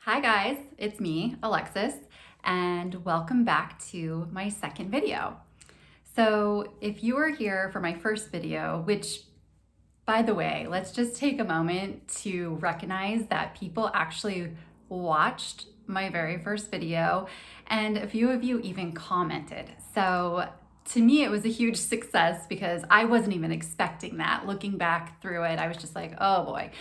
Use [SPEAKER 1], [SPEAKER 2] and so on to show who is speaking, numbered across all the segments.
[SPEAKER 1] Hi guys, it's me, Alexis, and welcome back to my second video. So if you were here for my first video, which by the way, let's just take a moment to recognize that people actually watched my very first video and a few of you even commented. So to me, it was a huge success because I wasn't even expecting that. Looking back through it, I was just like, oh boy.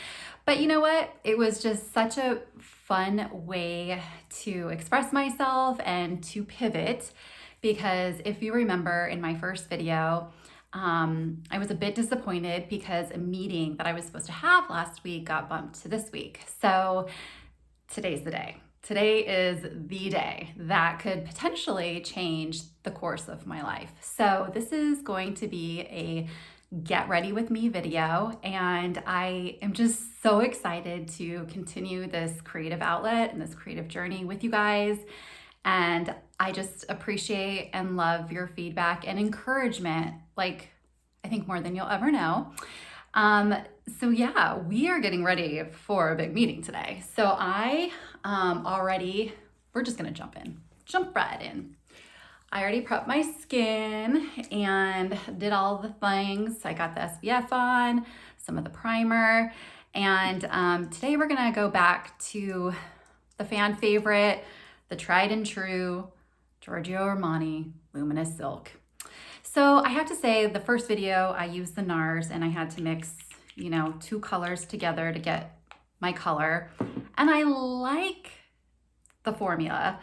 [SPEAKER 1] But you know what? It was just such a fun way to express myself and to pivot because if you remember in my first video, I was a bit disappointed because a meeting that I was supposed to have last week got bumped to this week. So today's the day. Today is the day that could potentially change the course of my life. So this is going to be a get ready with me video, and I am just so excited to continue this creative outlet and this creative journey with you guys. And I just appreciate and love your feedback and encouragement, like I think more than you'll ever know. So yeah, we are getting ready for a big meeting today. So we're just gonna jump right in. I already prepped my skin and did all the things. I got the SPF on, some of the primer, and today we're gonna go back to the fan favorite, the tried and true Giorgio Armani Luminous Silk. So I have to say the first video I used the NARS and I had to mix, two colors together to get my color. And I like the formula,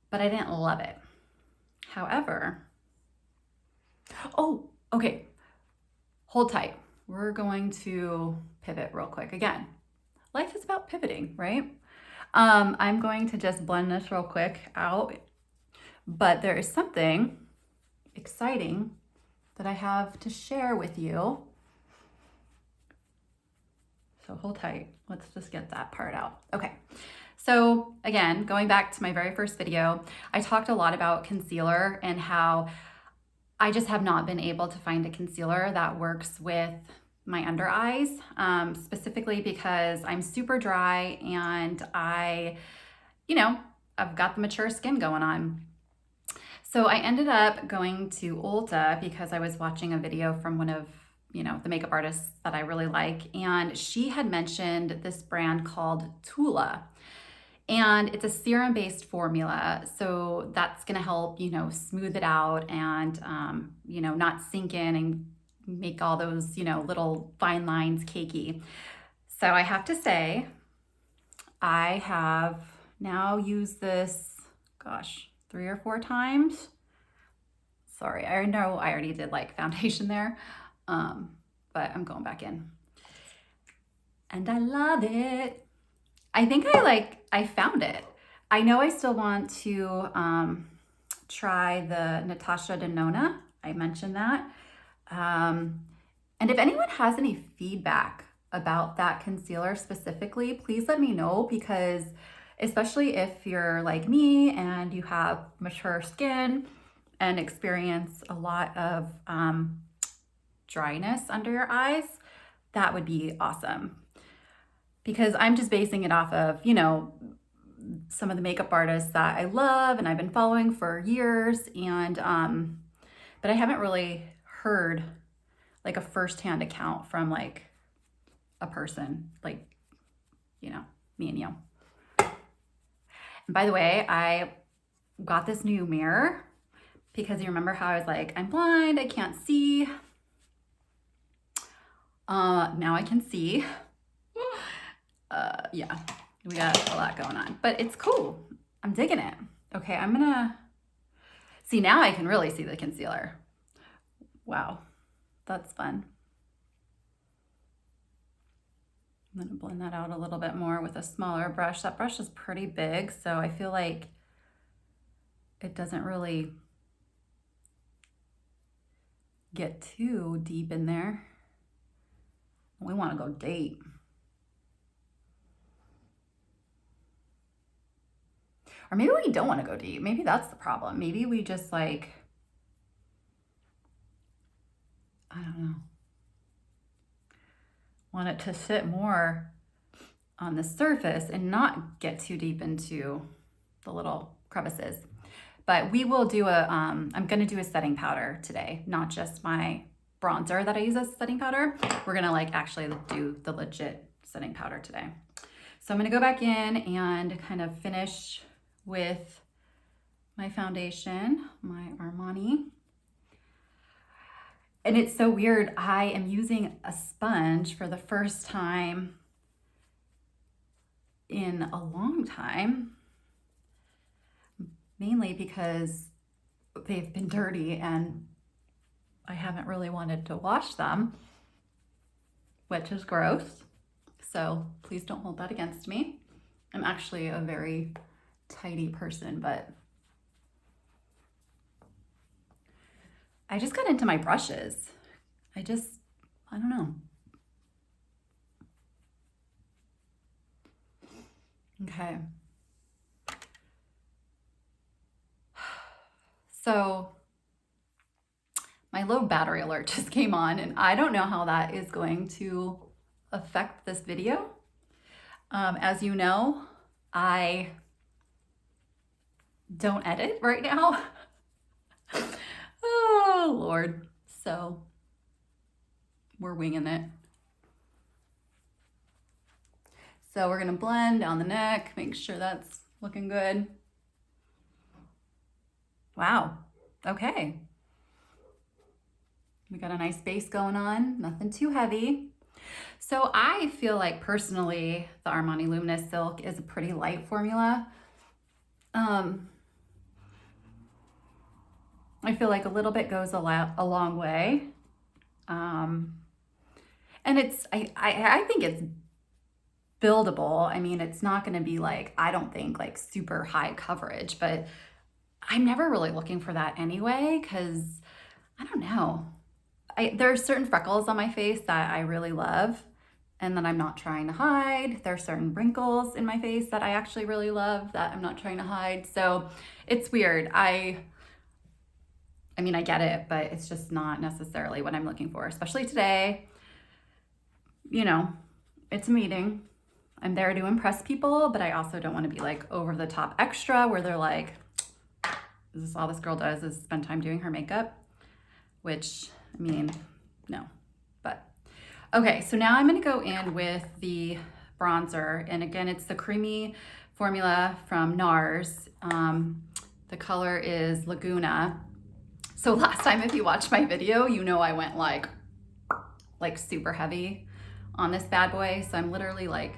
[SPEAKER 1] but I didn't love it. However, okay, hold tight. We're going to pivot real quick. Again, life is about pivoting, right? I'm going to just blend this real quick out, but there is something exciting that I have to share with you. So hold tight. Let's just get that part out. Okay. So again, going back to my very first video, I talked a lot about concealer and how I just have not been able to find a concealer that works with my under eyes, specifically because I'm super dry and I've got the mature skin going on. So I ended up going to Ulta because I was watching a video from one of the makeup artists that I really like, and she had mentioned this brand called Tula. And it's a serum-based formula, so that's gonna help, smooth it out and, not sink in and make all those, little fine lines cakey. So I have to say, I have now used this, 3 or 4 times. Sorry, I know I already did like foundation there, but I'm going back in. And I love it. I think I found it. I know I still want to try the Natasha Denona. I mentioned that. And if anyone has any feedback about that concealer specifically, please let me know, because especially if you're like me and you have mature skin and experience a lot of dryness under your eyes, that would be awesome. Because I'm just basing it off of, some of the makeup artists that I love and I've been following for years. And, but I haven't really heard like a firsthand account from like a person like, me and you. And by the way, I got this new mirror because you remember how I was like, I'm blind, I can't see. Now I can see. Yeah, we got a lot going on, but it's cool. I'm digging it. Okay, I'm gonna see, now I can really see the concealer. Wow, that's fun. I'm gonna blend that out a little bit more with a smaller brush. That brush is pretty big, so I feel like it doesn't really get too deep in there. We wanna go deep. Or maybe we don't want to go deep. Maybe that's the problem. Maybe we just I don't know, want it to sit more on the surface and not get too deep into the little crevices. But we will do I'm gonna do a setting powder today, not just my bronzer that I use as setting powder. We're gonna like actually do the legit setting powder today. So I'm gonna go back in and kind of finish with my foundation, my Armani. And it's so weird, I am using a sponge for the first time in a long time, mainly because they've been dirty and I haven't really wanted to wash them, which is gross. So please don't hold that against me. I'm actually a very tidy person, but I just got into my brushes. I don't know. Okay. So my low battery alert just came on and I don't know how that is going to affect this video. As you know, I don't edit right now. Oh, Lord. So we're winging it. So we're gonna blend down the neck, make sure that's looking good. Wow, okay. We got a nice base going on, nothing too heavy. So I feel like personally, the Armani Luminous Silk is a pretty light formula. I feel like a little bit goes a long way. And I think it's buildable. I mean, it's not gonna be like, I don't think like super high coverage, but I'm never really looking for that anyway, because I don't know. There are certain freckles on my face that I really love and that I'm not trying to hide. There are certain wrinkles in my face that I actually really love that I'm not trying to hide. So it's weird. I mean, I get it, but it's just not necessarily what I'm looking for, especially today. You know, it's a meeting. I'm there to impress people, but I also don't want to be like over the top extra where they're like, is this all this girl does is spend time doing her makeup? Which, I mean, no. But okay, so now I'm gonna go in with the bronzer. And again, it's the creamy formula from NARS. The color is Laguna. So last time, if you watched my video, you know I went like super heavy on this bad boy. So I'm literally like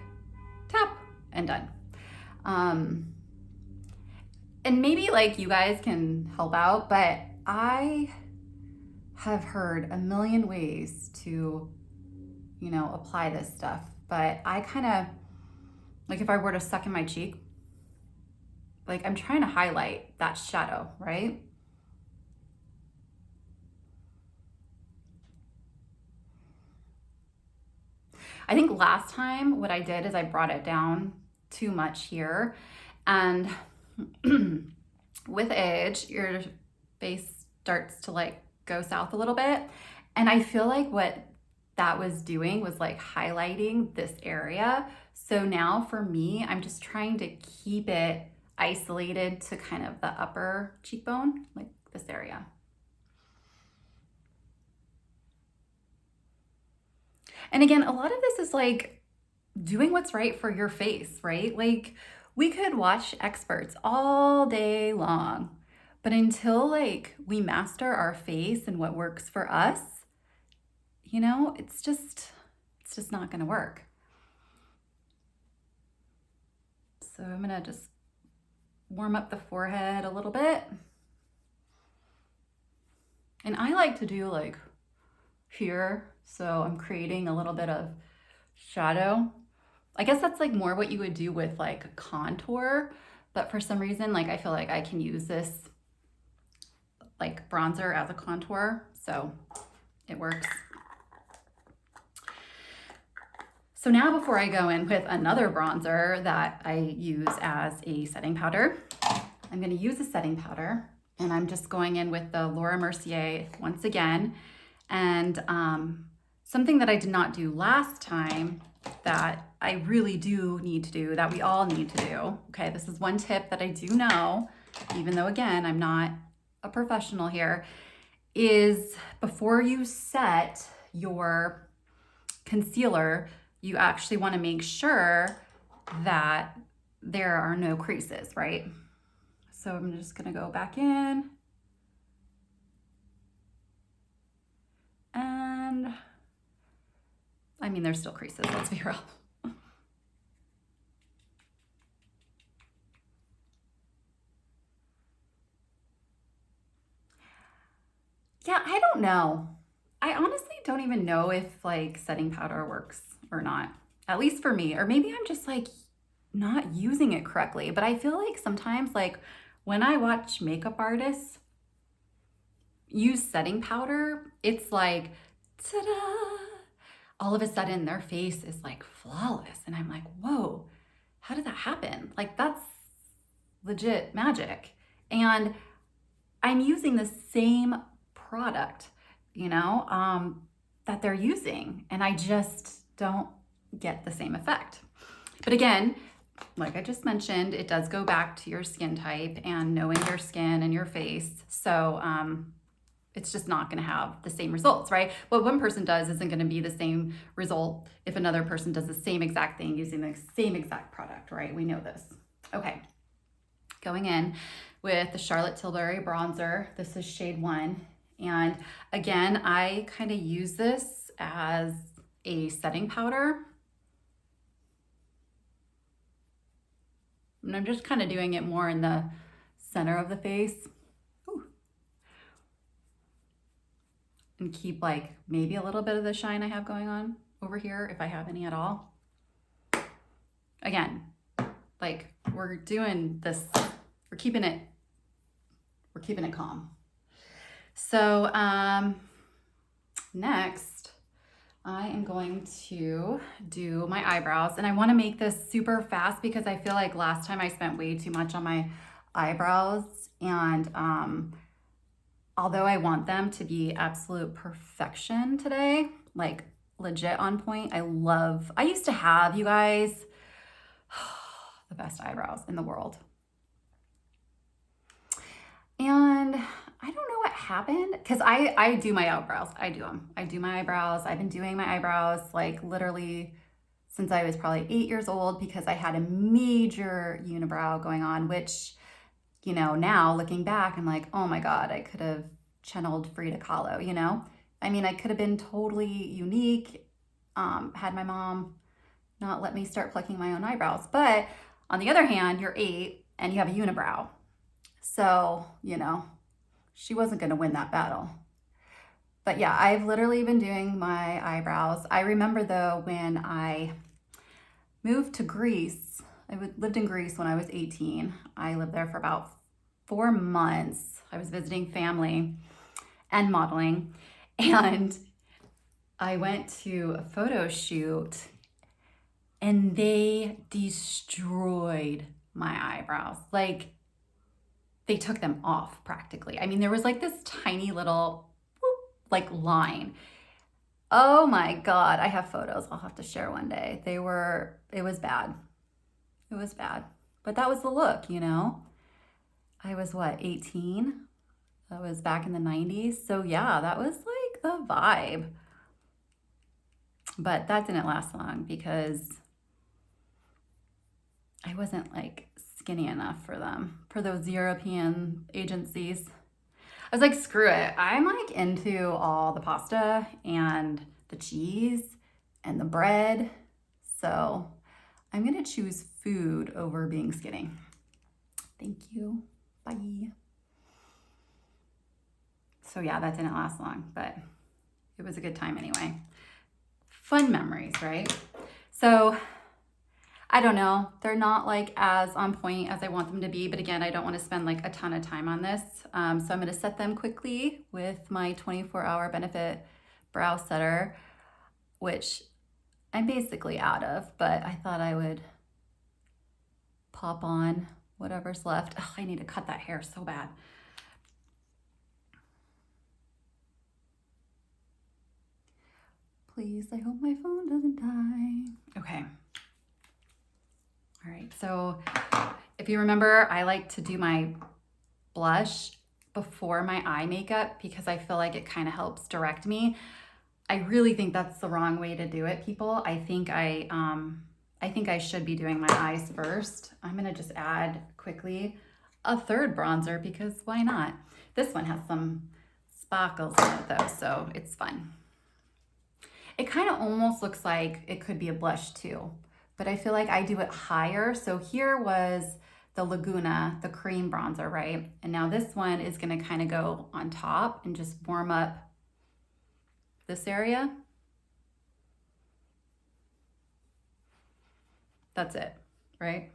[SPEAKER 1] tap and done. And maybe like you guys can help out, but I have heard a million ways to, you know, apply this stuff. But I kind of, like if I were to suck in my cheek, like I'm trying to highlight that shadow, right? I think last time what I did is I brought it down too much here, and with age, your face starts to like go south a little bit. And I feel like what that was doing was like highlighting this area. So now for me, I'm just trying to keep it isolated to kind of the upper cheekbone, like this area. And again, a lot of this is like doing what's right for your face, right? Like we could watch experts all day long, but until like we master our face and what works for us, you know, it's just not gonna work. So I'm gonna just warm up the forehead a little bit. And I like to do like here, so I'm creating a little bit of shadow. I guess that's like more what you would do with like contour, but for some reason, like I feel like I can use this like bronzer as a contour, so it works. So now before I go in with another bronzer that I use as a setting powder, I'm gonna use a setting powder, and I'm just going in with the Laura Mercier once again. And something that I did not do last time that I really do need to do, that we all need to do, okay, this is one tip that I do know, even though again, I'm not a professional here, is before you set your concealer, you actually want to make sure that there are no creases, right? So I'm just going to go back in. And I mean, there's still creases, let's be real. Yeah, I don't know. I honestly don't even know if like setting powder works or not, at least for me, or maybe I'm just like not using it correctly. But I feel like sometimes like when I watch makeup artists use setting powder, it's like, ta-da! All of a sudden their face is like flawless. And I'm like, whoa, how did that happen? Like that's legit magic. And I'm using the same product, you know, that they're using, and I just don't get the same effect. But again, like I just mentioned, it does go back to your skin type and knowing your skin and your face. So it's just not going to have the same results, right? What one person does isn't going to be the same result if another person does the same exact thing using the same exact product, right? We know this. Okay, going in with the Charlotte Tilbury bronzer. This is shade 1. And again, I kind of use this as a setting powder. And I'm just kind of doing it more in the center of the face. Ooh. And keep like maybe a little bit of the shine I have going on over here, if I have any at all. Again, like we're doing this, we're keeping it calm. So next, I am going to do my eyebrows, and I want to make this super fast because I feel like last time I spent way too much on my eyebrows, and although I want them to be absolute perfection today, like legit on point, I used to have, you guys, the best eyebrows in the world. And I don't know what happened, because I do my eyebrows. I do them. I do my eyebrows. I've been doing my eyebrows like literally since I was probably 8 years old, because I had a major unibrow going on, which, you know, now looking back, I'm like, oh my God, I could have channeled Frida Kahlo, you know? I mean, I could have been totally unique, had my mom not let me start plucking my own eyebrows. But on the other hand, you're 8 and you have a unibrow. So, you know, she wasn't going to win that battle. But yeah, I've literally been doing my eyebrows. I remember though, when I moved to Greece, lived in Greece when I was 18. I lived there for about 4 months. I was visiting family and modeling. And I went to a photo shoot and they destroyed my eyebrows. Like, they took them off practically. I mean, there was like this tiny little like line. Oh my God, I have photos I'll have to share one day. It was bad. It was bad. But that was the look, you know? I was what, 18? That was back in the 90s. So yeah, that was like the vibe. But that didn't last long because I wasn't like skinny enough for them, for those European agencies. I was like, screw it. I'm like into all the pasta and the cheese and the bread. So I'm gonna choose food over being skinny. Thank you, bye. So yeah, that didn't last long, but it was a good time anyway. Fun memories, right? So I don't know, they're not like as on point as I want them to be, but again, I don't want to spend like a ton of time on this. So I'm going to set them quickly with my 24-hour Benefit brow setter, which I'm basically out of, but I thought I would pop on whatever's left. Ugh, I need to cut that hair so bad. Please, I hope my phone doesn't die. Okay. All right, so if you remember, I like to do my blush before my eye makeup because I feel like it kind of helps direct me. I really think that's the wrong way to do it, people. I think I should be doing my eyes first. I'm gonna just add quickly a third bronzer because why not? This one has some sparkles in it though, so it's fun. It kind of almost looks like it could be a blush too, but I feel like I do it higher. So here was the Laguna, the cream bronzer, right? And now this one is gonna kind of go on top and just warm up this area. That's it, right?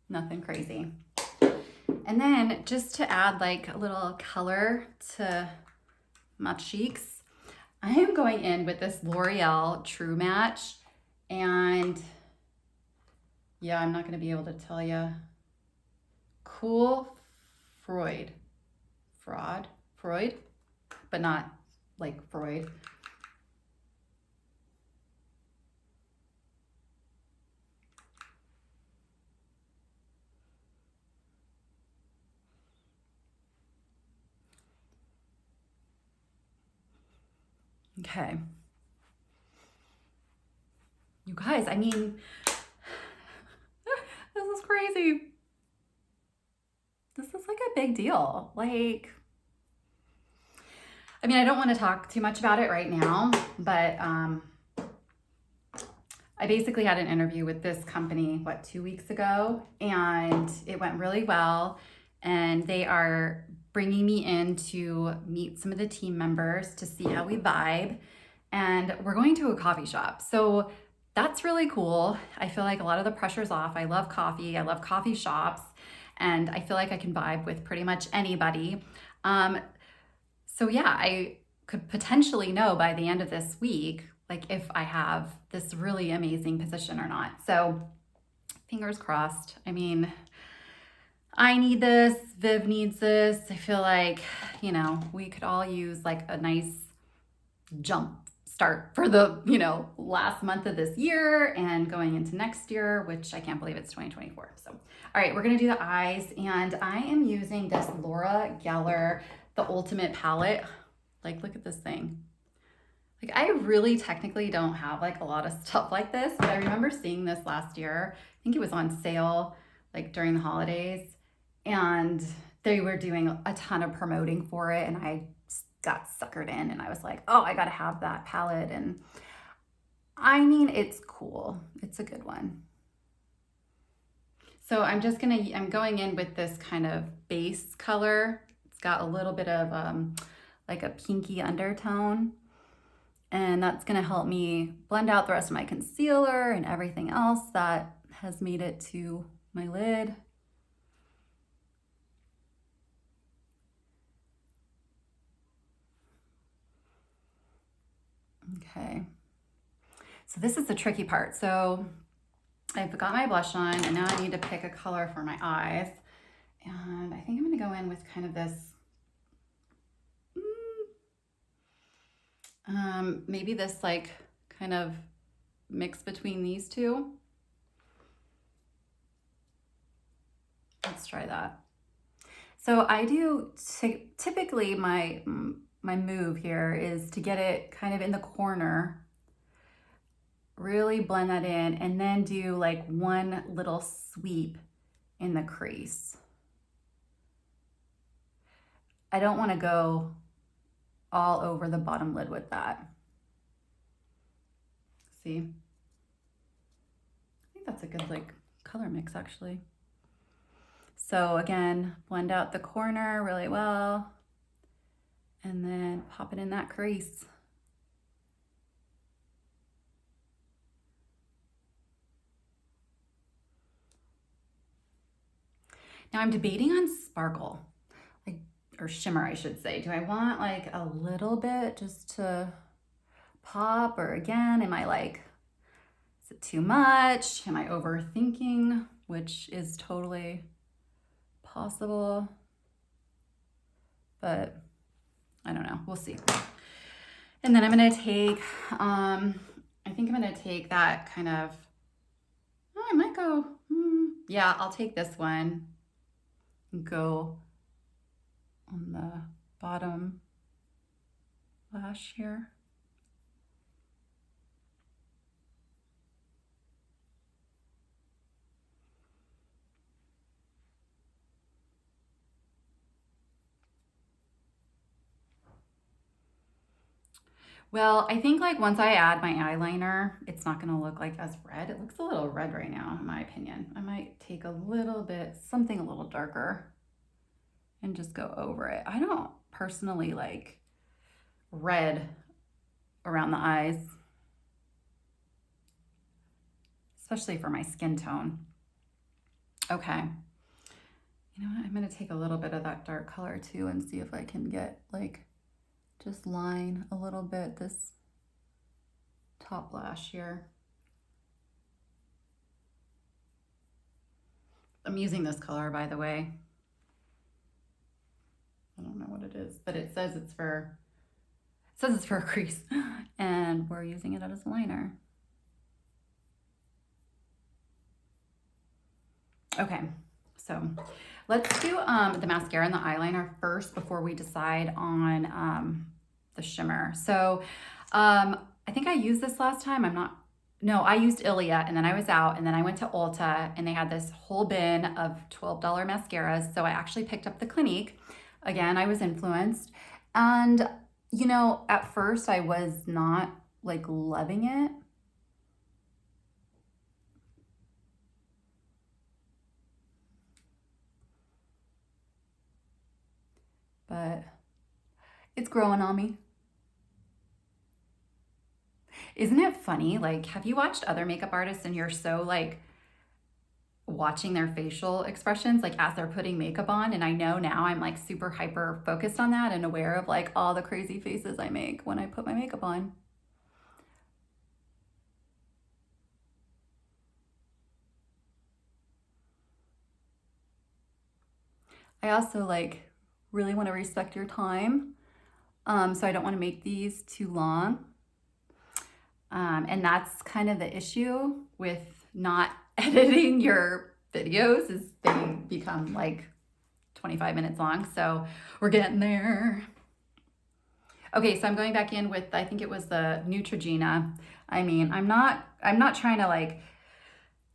[SPEAKER 1] Nothing crazy. And then just to add like a little color to my cheeks, I am going in with this L'Oreal True Match, and yeah, I'm not gonna be able to tell you. Cool Freud, but not like Freud. Okay. You guys, I mean, this is crazy. This is like a big deal. Like, I mean, I don't want to talk too much about it right now, but I basically had an interview with this company, 2 weeks ago, and it went really well. And they are bringing me in to meet some of the team members to see how we vibe. And we're going to a coffee shop. So that's really cool. I feel like a lot of the pressure's off. I love coffee. I love coffee shops. And I feel like I can vibe with pretty much anybody. So yeah, I could potentially know by the end of this week, like if I have this really amazing position or not. So fingers crossed. I mean, I need this, Viv needs this. I feel like, you know, we could all use like a nice jump start for the, last month of this year and going into next year, which I can't believe it's 2024. So, all right, we're gonna do the eyes, and I am using this Laura Geller, the Ultimate Palette. Like, look at this thing. Like, I really technically don't have like a lot of stuff like this, but I remember seeing this last year. I think it was on sale like during the holidays, and they were doing a ton of promoting for it, and I got suckered in, and I was like, oh, I gotta have that palette. And I mean, it's cool. It's a good one. So I'm going in with this kind of base color. It's got a little bit of like a pinky undertone, and that's gonna help me blend out the rest of my concealer and everything else that has made it to my lid. Okay, so this is the tricky part. So I've got my blush on, and now I need to pick a color for my eyes. And I think I'm gonna go in with kind of this, maybe this like kind of mix between these two. Let's try that. So I do, typically my move here is to get it kind of in the corner, really blend that in, and then do like one little sweep in the crease. I don't want to go all over the bottom lid with that. See? I think that's a good like color mix actually. So again, blend out the corner really well, and then pop it in that crease. Now I'm debating on sparkle, like, or shimmer, I should say. Do I want like a little bit just to pop, or again, am I like, is it too much? Am I overthinking? Which is totally possible, but I don't know, we'll see. And then I'm gonna take, I think I'm gonna take that kind of, I might go, yeah, I'll take this one and go on the bottom lash here. Well, I think like once I add my eyeliner, it's not gonna look like as red. It looks a little red right now, in my opinion. I might take a little bit, something a little darker and just go over it. I don't personally like red around the eyes, especially for my skin tone. Okay. You know what? I'm gonna take a little bit of that dark color too and see if I can get like, just line a little bit this top lash here. I'm using this color, by the way. I don't know what it is, but it says it's for a crease, and we're using it as a liner. Okay, so let's do the mascara and the eyeliner first before we decide on the shimmer. So I think I used this last time. No, I used Ilia, and then I was out, and then I went to Ulta, and they had this whole bin of $12 mascaras. So I actually picked up the Clinique. Again, I was influenced. And, you know, at first I was not like loving it. But it's growing on me. Isn't it funny? Like, have you watched other makeup artists and you're so like watching their facial expressions like as they're putting makeup on? And I know now I'm like super hyper focused on that and aware of like all the crazy faces I make when I put my makeup on. I also like really want to respect your time. So I don't want to make these too long. And that's kind of the issue with not editing your videos, is they become like 25 minutes long. So we're getting there. Okay, so I'm going back in with, I think it was the Neutrogena. I mean, I'm not trying to like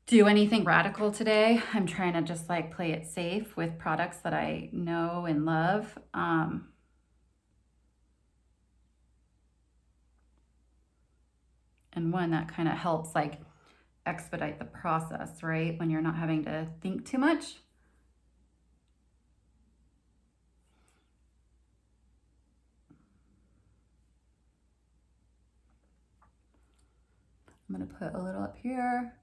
[SPEAKER 1] do anything radical today. I'm trying to just like play it safe with products that I know and love. And one that kind of helps like expedite the process, right? When you're not having to think too much. I'm gonna put a little up here.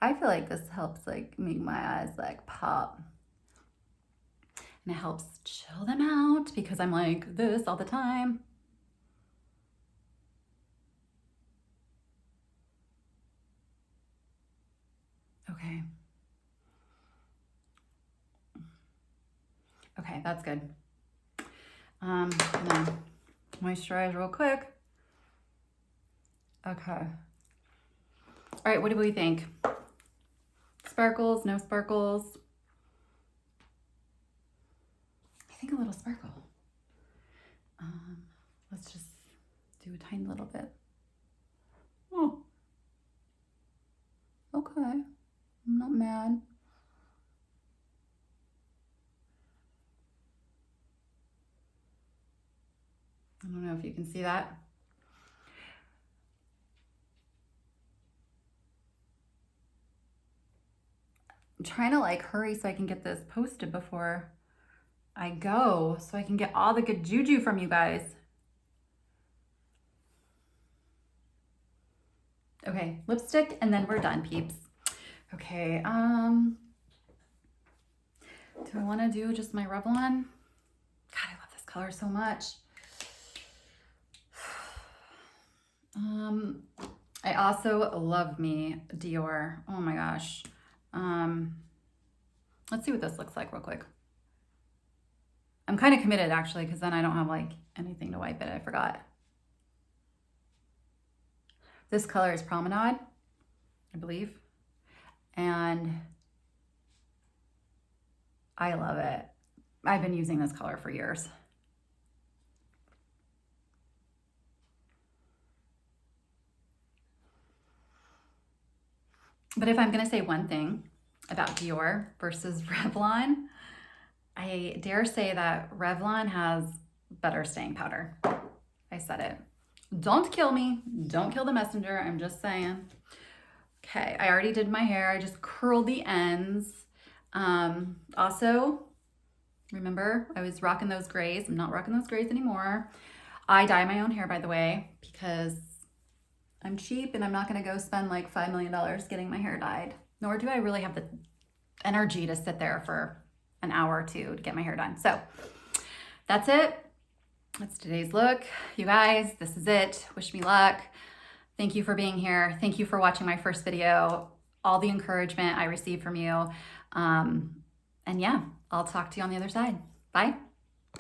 [SPEAKER 1] I feel like this helps like make my eyes like pop. And it helps chill them out because I'm like this all the time. Okay. Okay, that's good. And then moisturize real quick. Okay. All right, what do we think? Sparkles, no sparkles? I think a little sparkle. Let's just do a tiny little bit. Oh. Okay, I'm not mad. I don't know if you can see that. I'm trying to like hurry so I can get this posted before I go, so I can get all the good juju from you guys. Okay, lipstick, and then we're done, peeps. Okay, do I want to do just my Revlon? God, I love this color so much. I also love me Dior. Oh my gosh. Let's see what this looks like real quick. I'm kind of committed actually, because then I don't have like anything to wipe it. I forgot. This color is Promenade, I believe. and I love it. I've been using this color for years. But if I'm gonna say one thing about Dior versus Revlon, I dare say that Revlon has better staying powder. I said it. Don't kill me. Don't kill the messenger. I'm just saying. Okay, I already did my hair. I just curled the ends. Also, remember, I was rocking those grays. I'm not rocking those grays anymore. I dye my own hair, by the way, because I'm cheap and I'm not gonna go spend like $5 million getting my hair dyed. Nor do I really have the energy to sit there for an hour or two to get my hair done. So that's it. That's today's look. You guys, this is it. Wish me luck. Thank you for being here. Thank you for watching my first video. All the encouragement I received from you. And yeah, I'll talk to you on the other side. Bye.